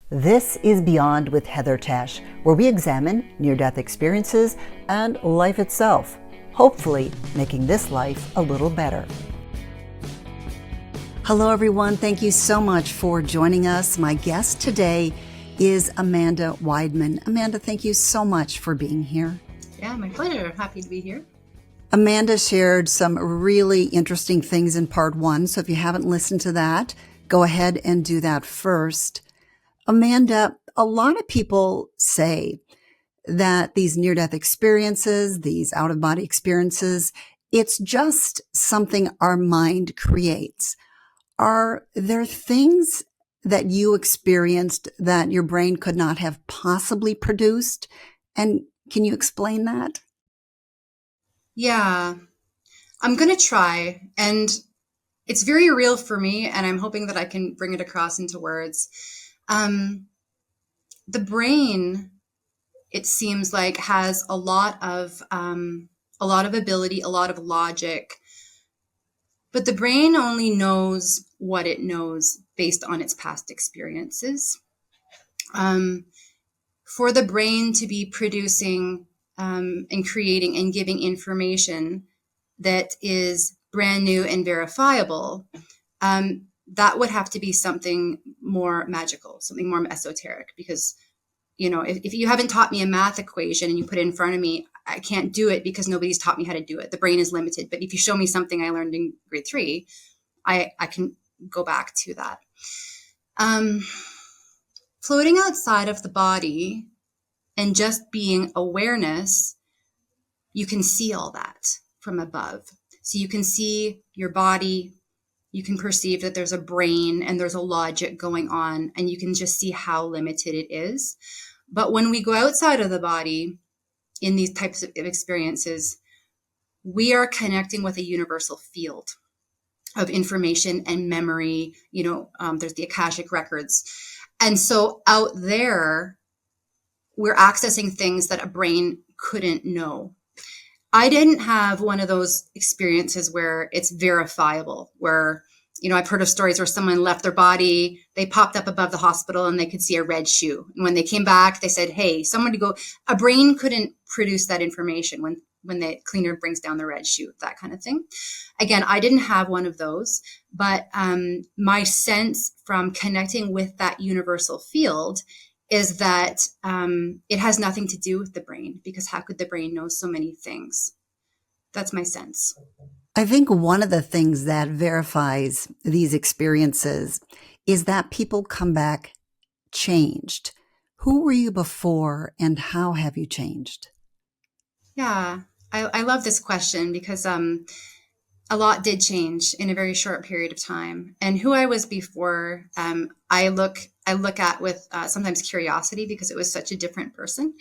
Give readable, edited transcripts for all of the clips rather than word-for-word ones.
This is Beyond with Heather Tesch, where we examine near-death experiences and life itself, hopefully making this life a little better. Hello everyone, thank you so much for joining us. My guest today is Amanda Wideman. Amanda, thank you so much for being here. Yeah, my pleasure. Happy to be here. Amanda shared some really interesting things in part one, so if you haven't listened to that, go ahead and do that first. Amanda, a lot of people say that these near-death experiences, these out-of-body experiences, it's just something our mind creates. Are there things that you experienced that your brain could not have possibly produced? And can you explain that? Yeah, I'm going to try. And it's very real for me, and I'm hoping that I can bring it across into words. The brain, it seems like, has a lot of ability, a lot of logic, but the brain only knows what it knows based on its past experiences. For the brain to be producing and creating and giving information that is brand new and verifiable, that would have to be something more magical, something more esoteric, because if you haven't taught me a math equation and you put it in front of me, I can't do it because nobody's taught me how to do it. The brain is limited. But if you show me something I learned in grade 3, I can go back to that. Floating outside of the body and just being awareness, you can see all that from above. So you can see your body, you can perceive that there's a brain and there's a logic going on, and you can just see how limited it is. But when we go outside of the body in these types of experiences, we are connecting with a universal field of information and memory. There's the Akashic records. And so out there, we're accessing things that a brain couldn't know. I didn't have one of those experiences where it's verifiable, where, I've heard of stories where someone left their body, they popped up above the hospital and they could see a red shoe. And when they came back, they said, hey, someone to go. A brain couldn't produce that information when the cleaner brings down the red shoe, that kind of thing. Again, I didn't have one of those, but my sense from connecting with that universal field is that it has nothing to do with the brain, because how could the brain know so many things? That's my sense. I think one of the things that verifies these experiences is that people come back changed. Who were you before and how have you changed? Yeah, I love this question because a lot did change in a very short period of time. And who I was before, I look at with sometimes curiosity, because it was such a different person.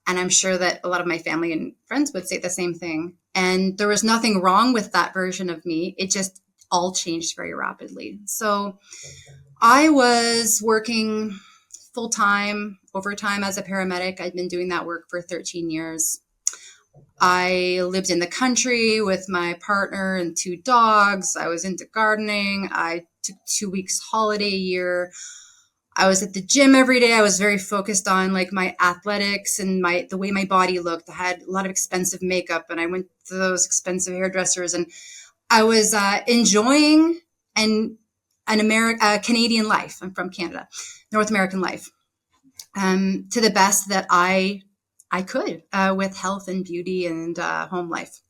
And I'm sure that a lot of my family and friends would say the same thing. And there was nothing wrong with that version of me. It just all changed very rapidly. So I was working full-time, overtime as a paramedic. I'd been doing that work for 13 years. I lived in the country with my partner and 2 dogs. I was into gardening. I took 2 weeks holiday a year. I was at the gym every day. I was very focused on my athletics and the way my body looked. I had a lot of expensive makeup and I went to those expensive hairdressers, and I was enjoying an Canadian life. I'm from Canada, North American life, to the best that I could, with health and beauty and home life.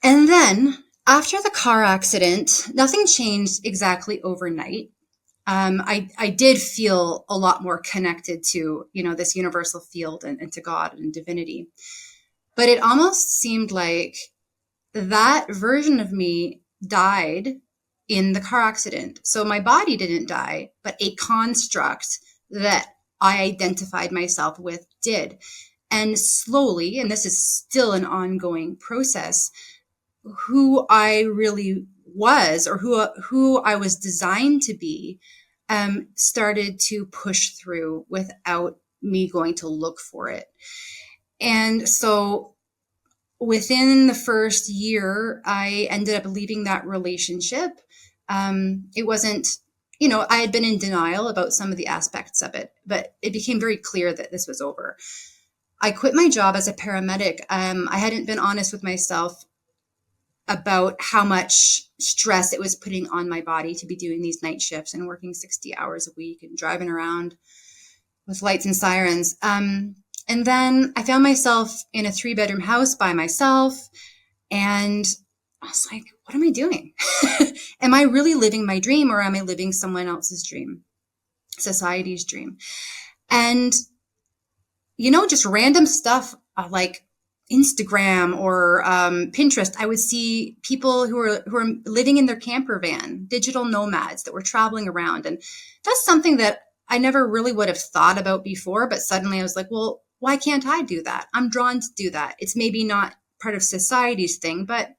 And then after the car accident, nothing changed exactly overnight. I did feel a lot more connected to, this universal field and to God and divinity. But it almost seemed like that version of me died in the car accident. So my body didn't die, but a construct that I identified myself with did. And slowly, and this is still an ongoing process, who I really was, or who I was designed to be, started to push through without me going to look for it. And so within the first year, I ended up leaving that relationship. It wasn't I had been in denial about some of the aspects of it, but it became very clear that this was over. I quit my job as a paramedic. I hadn't been honest with myself about how much stress it was putting on my body to be doing these night shifts and working 60 hours a week and driving around with lights and sirens. And then I found myself in a 3-bedroom house by myself. And I was like, what am I doing? Am I really living my dream, or am I living someone else's dream, society's dream? And, just random stuff like Instagram or Pinterest, I would see people who are living in their camper van, digital nomads that were traveling around. And that's something that I never really would have thought about before. But suddenly I was like, well, why can't I do that? I'm drawn to do that. It's maybe not part of society's thing, but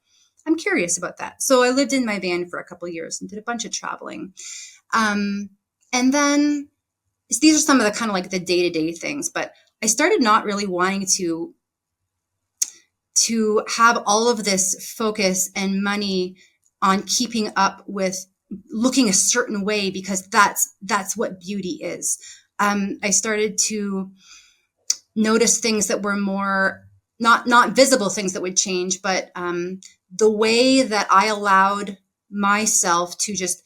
I'm curious about that. So I lived in my van for a couple of years and did a bunch of traveling. And then these are some of the kind of like the day-to-day things, but I started not really wanting to have all of this focus and money on keeping up with looking a certain way, because that's what beauty is. I started to notice things that were more not visible things that would change, but the way that I allowed myself to just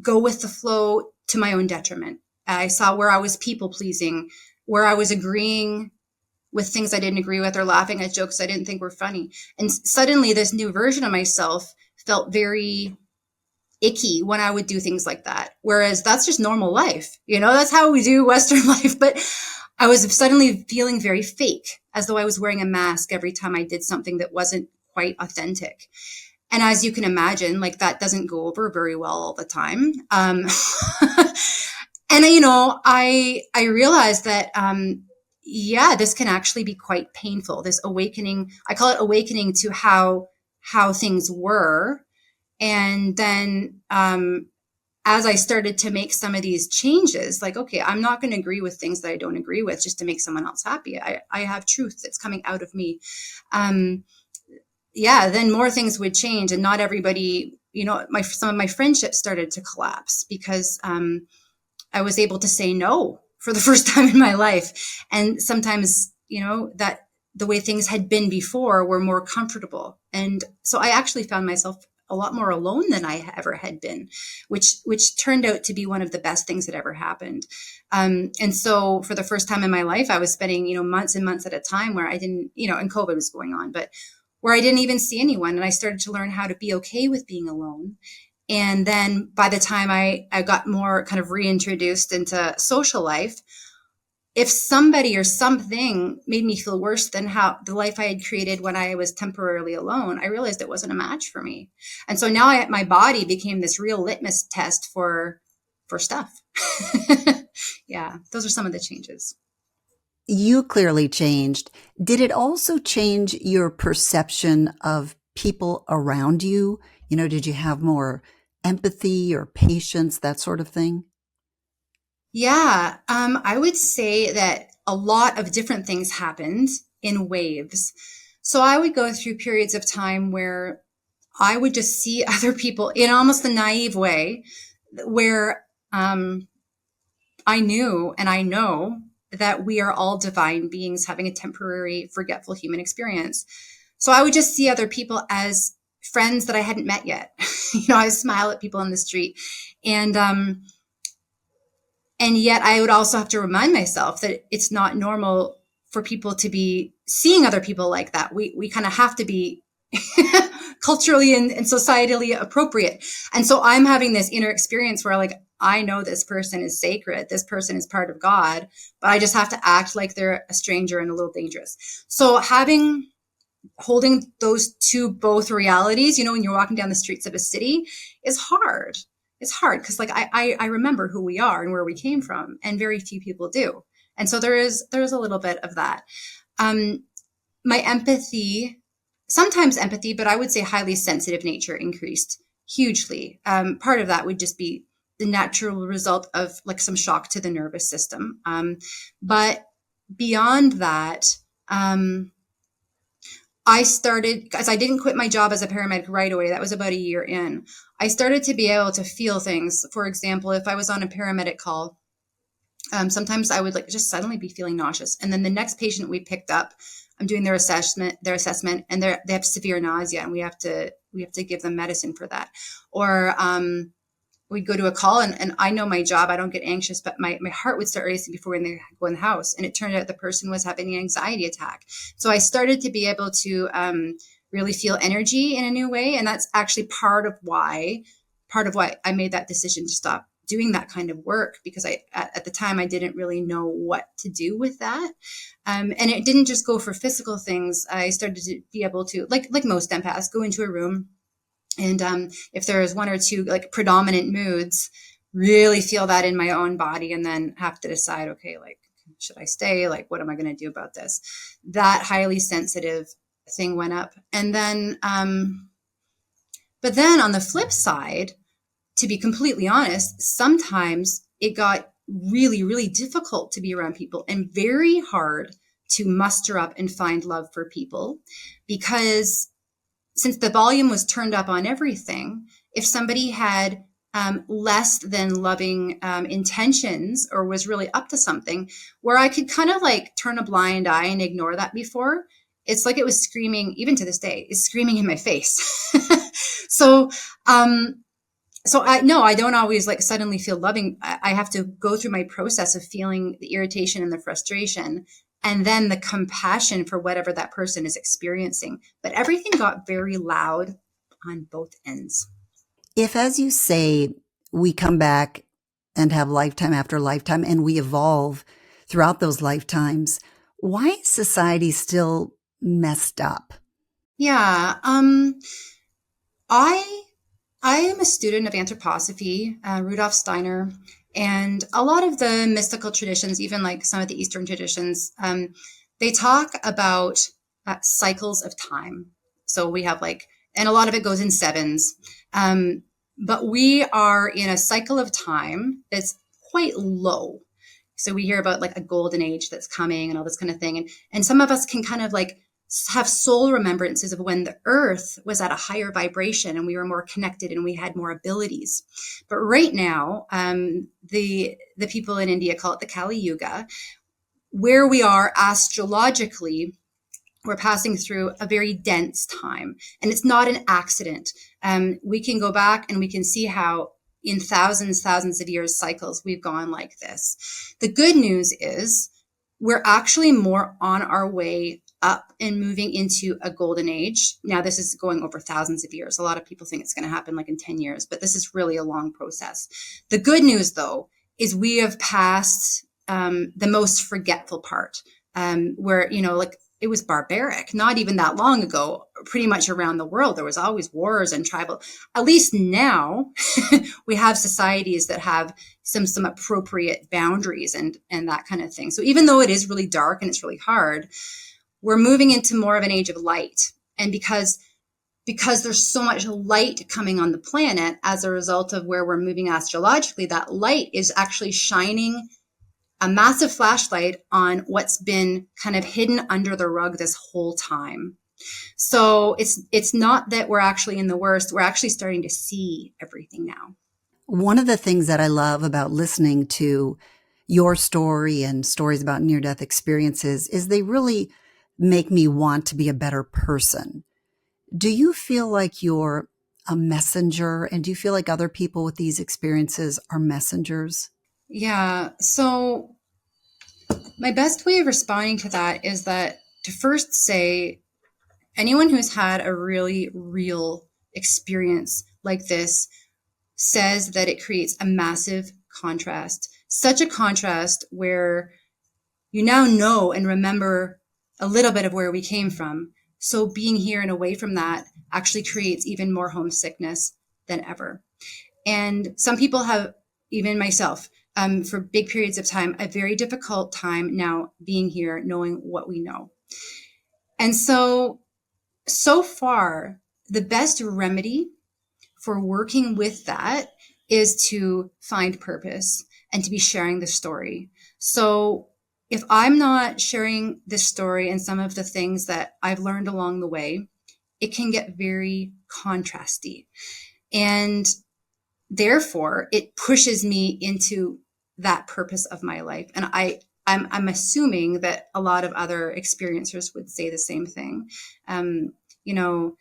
go with the flow to my own detriment. I saw where I was people pleasing, where I was agreeing with things I didn't agree with, or laughing at jokes I didn't think were funny. And suddenly this new version of myself felt very icky when I would do things like that. Whereas that's just normal life. That's how we do Western life. But I was suddenly feeling very fake, as though I was wearing a mask every time I did something that wasn't quite authentic. And as you can imagine, like, that doesn't go over very well all the time. And, I realized that, this can actually be quite painful. This awakening, I call it awakening to how things were. And then, as I started to make some of these changes, like, okay, I'm not going to agree with things that I don't agree with just to make someone else happy. I have truth that's coming out of me. Then more things would change, and not everybody, some of my friendships started to collapse because I was able to say no for the first time in my life. And sometimes, that the way things had been before were more comfortable. And so I actually found myself a lot more alone than I ever had been, which turned out to be one of the best things that ever happened. And so for the first time in my life, I was spending, months and months at a time where I didn't, and COVID was going on, but where I didn't even see anyone. And I started to learn how to be okay with being alone. And then by the time I got more kind of reintroduced into social life, if somebody or something made me feel worse than how the life I had created when I was temporarily alone, I realized it wasn't a match for me. And so now my body became this real litmus test for stuff. Yeah, those are some of the changes. You clearly changed. Did it also change your perception of people around you? Did you have more empathy or patience, that sort of thing? Yeah, I would say that a lot of different things happened in waves. So I would go through periods of time where I would just see other people in almost a naive way, where I knew and I know that we are all divine beings having a temporary, forgetful human experience. So I would just see other people as friends that I hadn't met yet. I smile at people on the street, and yet I would also have to remind myself that it's not normal for people to be seeing other people like that. We kind of have to be culturally and societally appropriate. And so I'm having this inner experience where, like, I know this person is sacred. This person is part of God, but I just have to act like they're a stranger and a little dangerous. So holding those both realities, when you're walking down the streets of a city, is hard. It's hard because, like, I remember who we are and where we came from, and very few people do. And so there is a little bit of that. My empathy, sometimes empathy, but I would say highly sensitive nature increased hugely. Part of that would just be the natural result of, like, some shock to the nervous system. But beyond that, I started, because I didn't quit my job as a paramedic right away. That was about a year in. I started to be able to feel things. For example, if I was on a paramedic call, sometimes I would like just suddenly be feeling nauseous. And then the next patient we picked up, I'm doing their assessment, and they have severe nausea, and we have to give them medicine for that. Or we'd go to a call, and I know my job, I don't get anxious, but my heart would start racing before they go in the house. And it turned out the person was having an anxiety attack. So I started to be able to really feel energy in a new way. And that's actually part of why I made that decision to stop doing that kind of work, because at the time I didn't really know what to do with that. And it didn't just go for physical things. I started to be able to, like most empaths, go into a room, and if there's one or two like predominant moods, really feel that in my own body, and then have to decide, okay, like, should I stay? Like, what am I going to do about this? That highly sensitive thing went up. And then, but then on the flip side, to be completely honest, sometimes it got really, really difficult to be around people and very hard to muster up and find love for people, because since the volume was turned up on everything, if somebody had less than loving intentions, or was really up to something, where I could kind of like turn a blind eye and ignore that before, it's like it was screaming, even to this day, it's screaming in my face. So, I don't always like suddenly feel loving. I have to go through my process of feeling the irritation and the frustration, and then the compassion for whatever that person is experiencing. But everything got very loud on both ends. If, as you say, we come back and have lifetime after lifetime and we evolve throughout those lifetimes, why is society still messed up? Yeah. I am a student of anthroposophy, Rudolf Steiner, and a lot of the mystical traditions, even like some of the Eastern traditions, they talk about cycles of time. So we have like, and a lot of it goes in sevens, but we are in a cycle of time that's quite low. So we hear about like a golden age that's coming and all this kind of thing. And some of us can kind of like have soul remembrances of when the earth was at a higher vibration and we were more connected and we had more abilities. But right now, the people in India call it the Kali Yuga, where we are astrologically, we're passing through a very dense time, and it's not an accident. We can go back and we can see how in thousands of years cycles, we've gone like this. The good news is we're actually more on our way up and moving into a golden age. Now, this is going over thousands of years. A lot of people think it's going to happen like in 10 years, but this is really a long process. The good news, though, is we have passed the most forgetful part, where, like, it was barbaric, not even that long ago, pretty much around the world. There was always wars and tribal. At least now we have societies that have some appropriate boundaries and that kind of thing. So even though it is really dark and it's really hard, we're moving into more of an age of light. And because there's so much light coming on the planet as a result of where we're moving astrologically, that light is actually shining a massive flashlight on what's been kind of hidden under the rug this whole time. So it's not that we're actually in the worst. We're actually starting to see everything now. One of the things that I love about listening to your story and stories about near-death experiences is they really make me want to be a better person. Do you feel like you're a messenger, and do you feel like other people with these experiences are messengers? Yeah. So my best way of responding to that is that to first say, anyone who's had a really real experience like this says that it creates a massive contrast, such a contrast where you now know and remember a little bit of where we came from. So being here and away from that actually creates even more homesickness than ever. And some people have, even myself, for big periods of time, a very difficult time now being here, knowing what we know. And so far, the best remedy for working with that is to find purpose and to be sharing the story. So if I'm not sharing this story and some of the things that I've learned along the way, it can get very contrasty. And therefore, it pushes me into that purpose of my life. And I'm assuming that a lot of other experiencers would say the same thing. You know,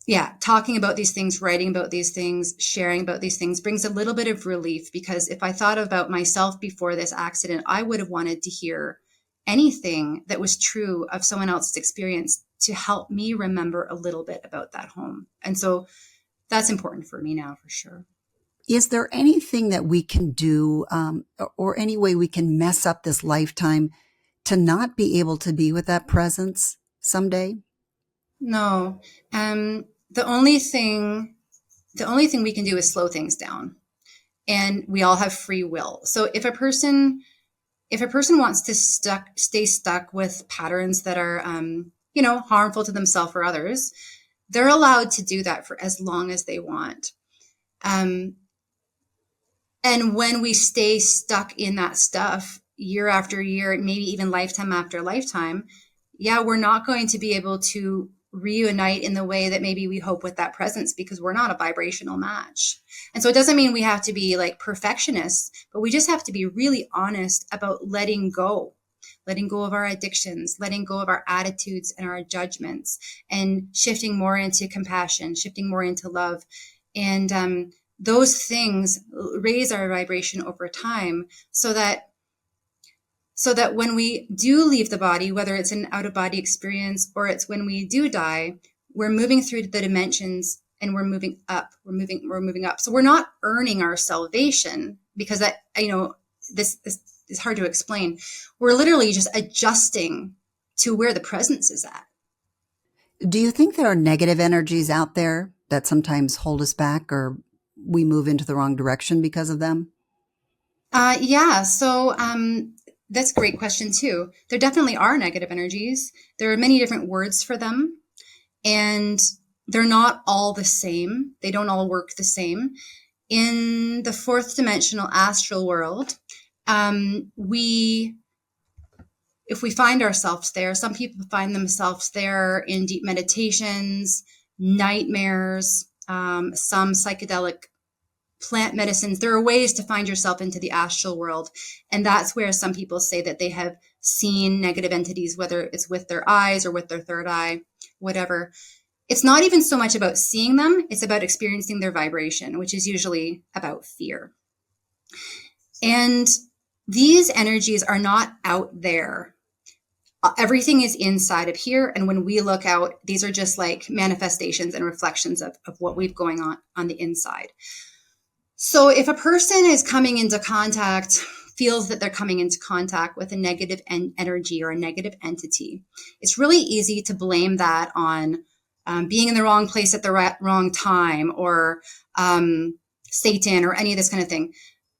yeah, talking about these things, writing about these things, sharing about these things brings a little bit of relief, because if I thought about myself before this accident, I would have wanted to hear anything that was true of someone else's experience to help me remember a little bit about that home. And so that's important for me now, for sure. Is there anything that we can do, or any way we can mess up this lifetime to not be able to be with that presence someday? No. The only thing we can do is slow things down. And we all have free will. So if a person wants to stay stuck with patterns that are harmful to themselves or others, they're allowed to do that for as long as they want. And when we stay stuck in that stuff year after year, maybe even lifetime after lifetime, yeah, we're not going to be able to reunite in the way that maybe we hope with that presence, because we're not a vibrational match. And so it doesn't mean we have to be like perfectionists, but we just have to be really honest about letting go of our addictions, letting go of our attitudes and our judgments, and shifting more into compassion, shifting more into love. And those things raise our vibration over time, so that when we do leave the body, whether it's an out-of-body experience or it's when we do die, we're moving through the dimensions and we're moving up. We're moving up. So we're not earning our salvation, because that, this is hard to explain. We're literally just adjusting to where the presence is at. Do you think there are negative energies out there that sometimes hold us back, or we move into the wrong direction because of them? Yeah. So that's a great question too. There definitely are negative energies. There are many different words for them, and they're not all the same. They don't all work the same. In the fourth dimensional astral world, if we find ourselves there, some people find themselves there in deep meditations, nightmares, some psychedelic plant medicines. There are ways to find yourself into the astral world. And that's where some people say that they have seen negative entities, whether it's with their eyes or with their third eye, whatever. It's not even so much about seeing them. It's about experiencing their vibration, which is usually about fear. And these energies are not out there. Everything is inside of here. And when we look out, these are just like manifestations and reflections of what we've going on the inside. So if a person is coming into contact, feels that they're coming into contact with a negative energy or a negative entity, it's really easy to blame that on being in the wrong place at the wrong time, or Satan, or any of this kind of thing.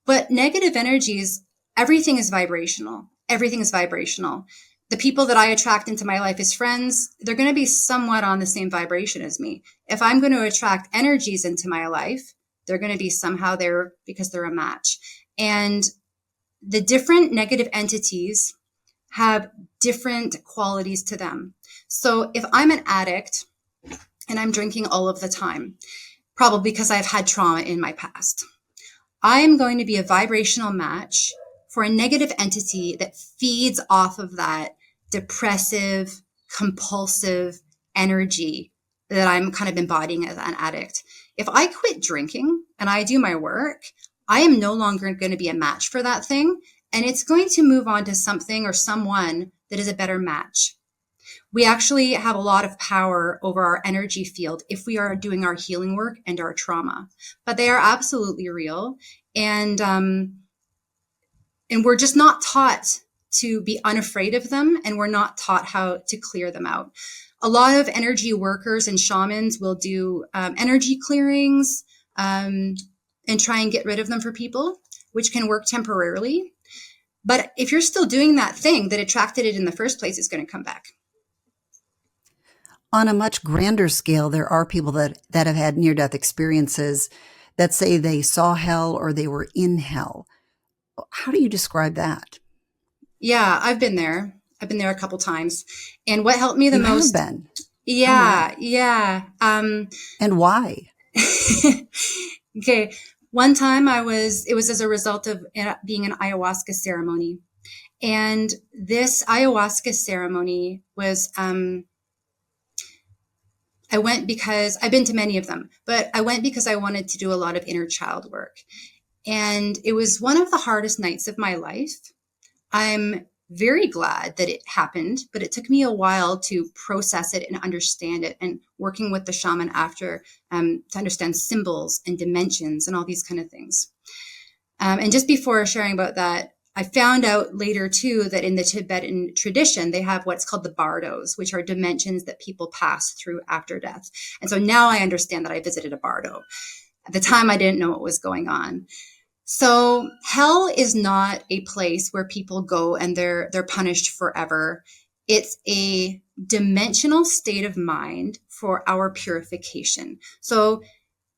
But negative energies, everything is vibrational. Everything is vibrational. The people that I attract into my life as friends, they're going to be somewhat on the same vibration as me. If I'm going to attract energies into my life, they're going to be somehow there because they're a match. And the different negative entities have different qualities to them. So if I'm an addict and I'm drinking all of the time, probably because I've had trauma in my past, I'm going to be a vibrational match for a negative entity that feeds off of that depressive, compulsive energy that I'm kind of embodying as an addict. If I quit drinking and I do my work, I am no longer going to be a match for that thing. And it's going to move on to something or someone that is a better match. We actually have a lot of power over our energy field if we are doing our healing work and our trauma. But they are absolutely real. And we're just not taught to be unafraid of them, and we're not taught how to clear them out. A lot of energy workers and shamans will do energy clearings and try and get rid of them for people, which can work temporarily. But if you're still doing that thing that attracted it in the first place, it's going to come back. On a much grander scale, there are people that have had near-death experiences that say they saw hell or they were in hell. How do you describe that? Yeah, I've been there. I've been there a couple times. And what helped me the You have most? been. Oh, wow. Yeah, yeah. And why? Okay. One time it was as a result of being an ayahuasca ceremony. And this ayahuasca ceremony was, I went because I've been to many of them, but I went because I wanted to do a lot of inner child work. And it was one of the hardest nights of my life. I'm very glad that it happened, but it took me a while to process it and understand it. And working with the shaman after to understand symbols and dimensions and all these kind of things. And just before sharing about that, I found out later too that in the Tibetan tradition, they have what's called the bardos, which are dimensions that people pass through after death. And so now I understand that I visited a bardo. At the time, I didn't know what was going on. So hell is not a place where people go and they're punished forever. It's a dimensional state of mind for our purification. So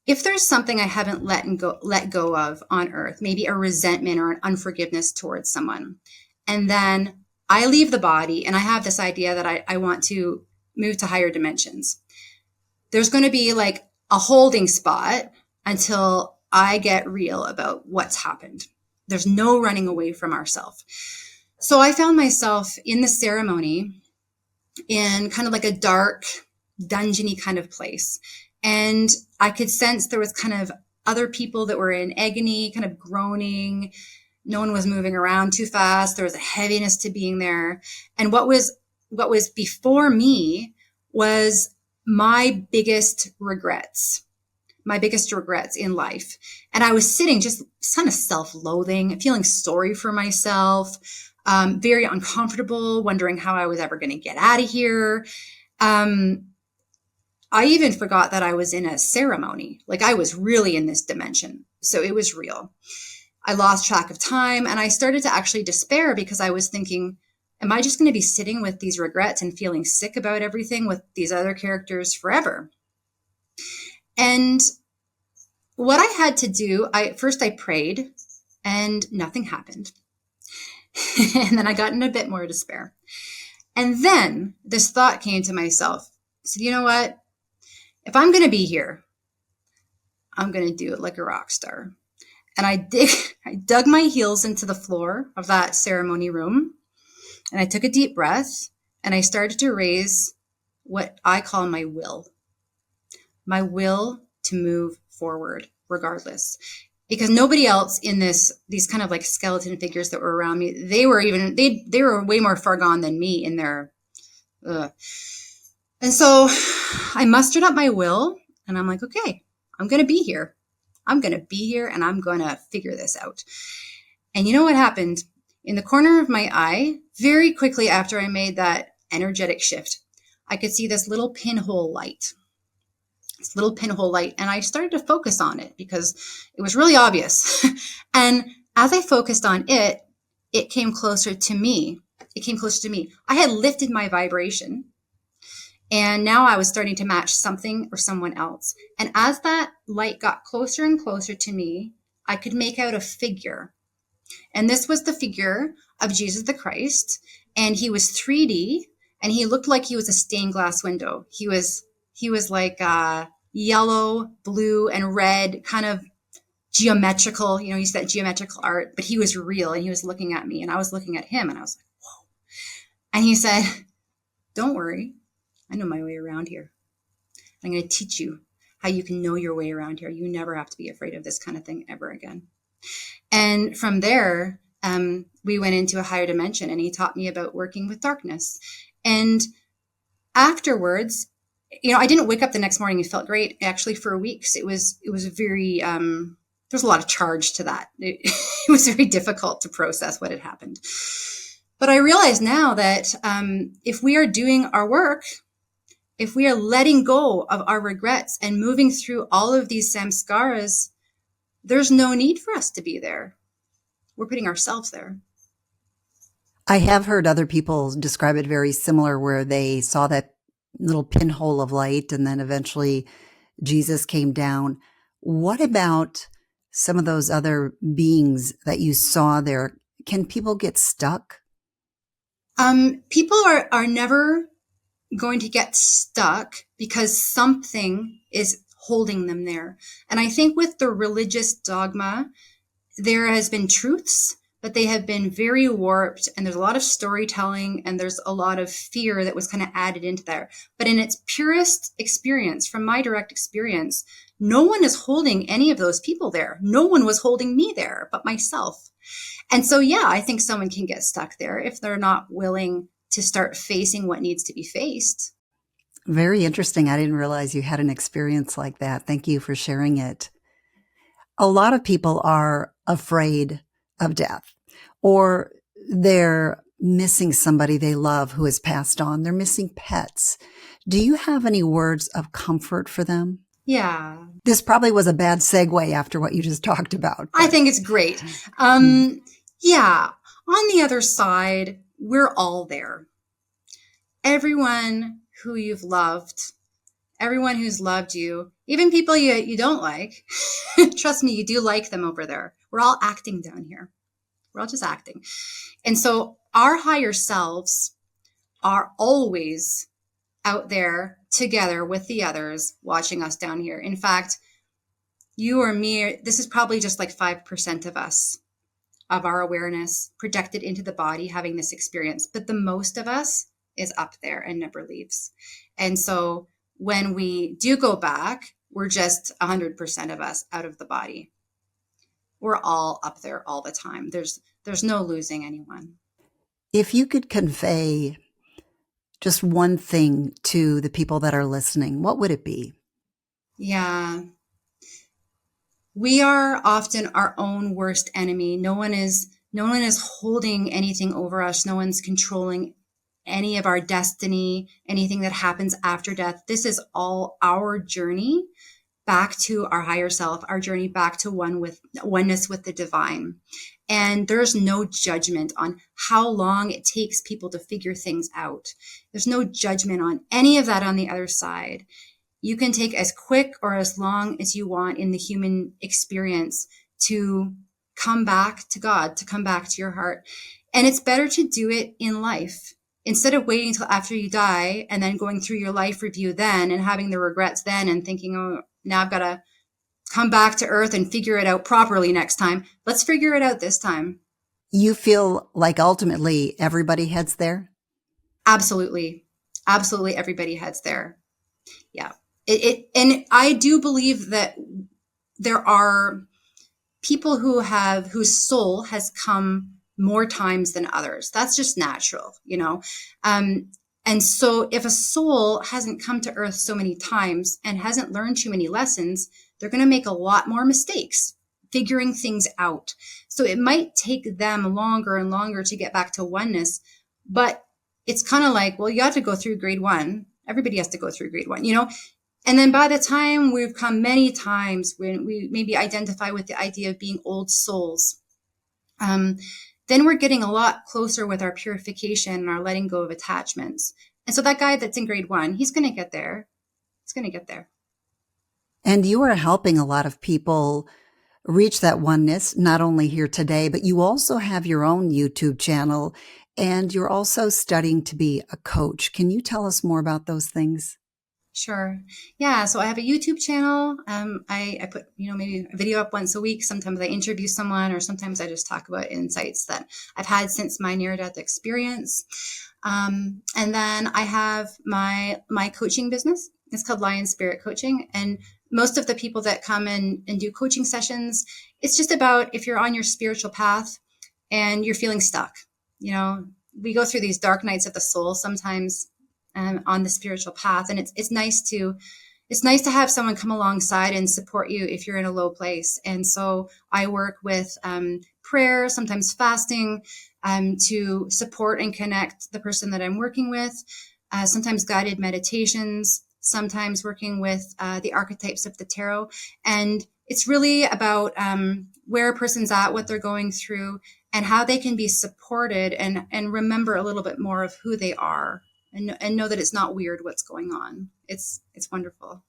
if there's something I haven't let go of on earth, maybe a resentment or an unforgiveness towards someone, and then I leave the body and I have this idea that I want to move to higher dimensions, there's going to be like a holding spot until I get real about what's happened. There's no running away from ourselves. So I found myself in the ceremony in kind of like a dark, dungeony kind of place. And I could sense there was kind of other people that were in agony, kind of groaning. No one was moving around too fast. There was a heaviness to being there. And what was before me was my biggest regrets in life. And I was sitting just kind of self-loathing, feeling sorry for myself, very uncomfortable, wondering how I was ever going to get out of here. I even forgot that I was in a ceremony. Like I was really in this dimension. So it was real. I lost track of time and I started to actually despair because I was thinking, am I just going to be sitting with these regrets and feeling sick about everything with these other characters forever? And what I had to do, first I prayed and nothing happened. And then I got in a bit more despair. And then this thought came to myself. I said, you know what? If I'm going to be here, I'm going to do it like a rock star. And I dug my heels into the floor of that ceremony room. And I took a deep breath and I started to raise what I call my will to move forward regardless. Because nobody else in these kind of like skeleton figures that were around me, they were way more far gone than me in their, And so I mustered up my will and I'm like, okay, I'm going to be here. I'm going to be here and I'm going to figure this out. And you know what happened? In the corner of my eye, very quickly after I made that energetic shift, I could see this little pinhole light. And I started to focus on it because it was really obvious. And as I focused on it, it came closer to me. I had lifted my vibration. And now I was starting to match something or someone else. And as that light got closer and closer to me, I could make out a figure. And this was the figure of Jesus the Christ. And he was 3D and he looked like he was a stained glass window. He was like yellow, blue, and red, kind of geometrical. You know, he's that geometrical art, but he was real and he was looking at me and I was looking at him and I was like, whoa. And he said, don't worry. I know my way around here. I'm going to teach you how you can know your way around here. You never have to be afraid of this kind of thing ever again. And from there, we went into a higher dimension and he taught me about working with darkness. And afterwards, you know, I didn't wake up the next morning and felt great. Actually, for weeks, it was very, there's a lot of charge to that. It was very difficult to process what had happened. But I realize now that if we are doing our work, if we are letting go of our regrets and moving through all of these samskaras, there's no need for us to be there. We're putting ourselves there. I have heard other people describe it very similar, where they saw that little pinhole of light and then eventually Jesus came down. What about some of those other beings that you saw there? Can people get stuck? People are never going to get stuck because something is holding them there. And I think with the religious dogma, there has been truths, but they have been very warped, and there's a lot of storytelling, and there's a lot of fear that was kind of added into there. But in its purest experience, from my direct experience, no one is holding any of those people there. No one was holding me there but myself. And so, yeah, I think someone can get stuck there if they're not willing to start facing what needs to be faced. Very interesting. I didn't realize you had an experience like that. Thank you for sharing it. A lot of people are afraid of death, or they're missing somebody they love who has passed on. They're missing pets. Do you have any words of comfort for them? Yeah, This probably was a bad segue after what you just talked about. I think it's great. Yeah, on the other side, we're all there. Everyone who you've loved, everyone who's loved you, even people you don't like, trust me, you do like them over there. We're all acting down here. We're all just acting. And so our higher selves are always out there together with the others watching us down here. In fact, you or me, this is probably just like 5% of us, of our awareness projected into the body having this experience. But the most of us is up there and never leaves. And so when we do go back, we're just 100% of us out of the body. We're all up there all the time. There's no losing anyone. If you could convey just one thing to the people that are listening, what would it be? Yeah. We are often our own worst enemy. No one is holding anything over us. No one's controlling any of our destiny, anything that happens after death. This is all our journey back to our higher self, our journey back to oneness with the divine. And there's no judgment on how long it takes people to figure things out. There's no judgment on any of that on the other side. You can take as quick or as long as you want in the human experience to come back to God, to come back to your heart. And it's better to do it in life instead of waiting until after you die and then going through your life review then and having the regrets then and thinking, oh, now I've got to come back to earth and figure it out properly next time. Let's figure it out this time. You feel like ultimately everybody heads there? Absolutely. Absolutely. Everybody heads there. Yeah. And I do believe that there are people whose soul has come more times than others. That's just natural, you know? And so if a soul hasn't come to earth so many times and hasn't learned too many lessons, they're going to make a lot more mistakes figuring things out. So it might take them longer and longer to get back to oneness, but it's kind of like, well, you have to go through grade 1. Everybody has to go through grade 1, you know? And then by the time we've come many times when we maybe identify with the idea of being old souls, then we're getting a lot closer with our purification and our letting go of attachments. And so that guy that's in grade 1, he's going to get there. He's going to get there. And you are helping a lot of people reach that oneness, not only here today, but you also have your own YouTube channel and you're also studying to be a coach. Can you tell us more about those things? Sure. Yeah. So I have a YouTube channel. I put, maybe a video up once a week. Sometimes I interview someone, or sometimes I just talk about insights that I've had since my near-death experience. And then I have my coaching business. It's called Lion Spirit Coaching. And most of the people that come in and do coaching sessions, it's just about if you're on your spiritual path and you're feeling stuck. We go through these dark nights of the soul sometimes on the spiritual path. And it's nice to have someone come alongside and support you if you're in a low place. And so I work with prayer, sometimes fasting, to support and connect the person that I'm working with, sometimes guided meditations, sometimes working with the archetypes of the tarot. And it's really about where a person's at, what they're going through, and how they can be supported and remember a little bit more of who they are. And know that it's not weird what's going on. It's wonderful.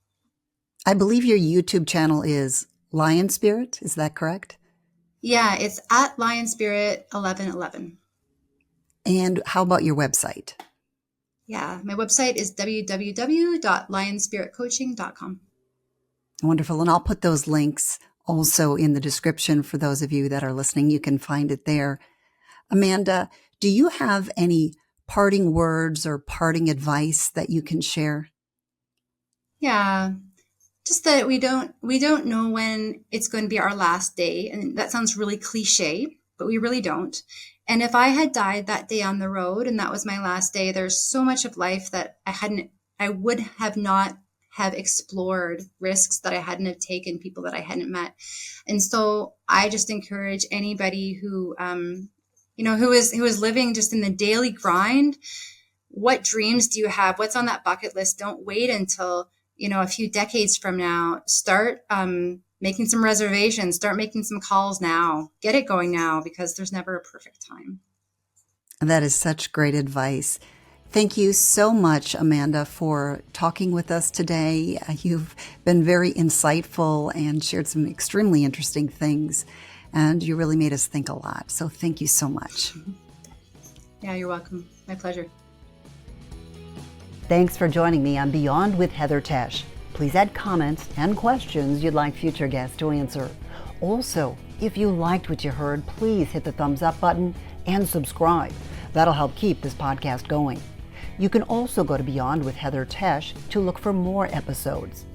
I believe your YouTube channel is Lion Spirit. Is that correct? Yeah, it's at Lion Spirit 1111. And how about your website? Yeah, my website is www.lionspiritcoaching.com. Wonderful. And I'll put those links also in the description for those of you that are listening. You can find it there. Amanda, do you have any parting words or parting advice that you can share? Yeah, just that we don't know when it's going to be our last day. And that sounds really cliche, but we really don't. And if I had died that day on the road and that was my last day, there's so much of life that I would have not have explored, risks that I hadn't have taken, people that I hadn't met. And so I just encourage anybody who, who is living just in the daily grind. What dreams do you have? What's on that bucket list? Don't wait until, a few decades from now. Start making some reservations, start making some calls now, get it going now, because there's never a perfect time. That is such great advice. Thank you so much, Amanda, for talking with us today. You've been very insightful and shared some extremely interesting things, and you really made us think a lot. So thank you so much. Yeah, you're welcome. My pleasure. Thanks for joining me on Beyond with Heather Tesch. Please add comments and questions you'd like future guests to answer. Also, if you liked what you heard, please hit the thumbs up button and subscribe. That'll help keep this podcast going. You can also go to Beyond with Heather Tesch to look for more episodes.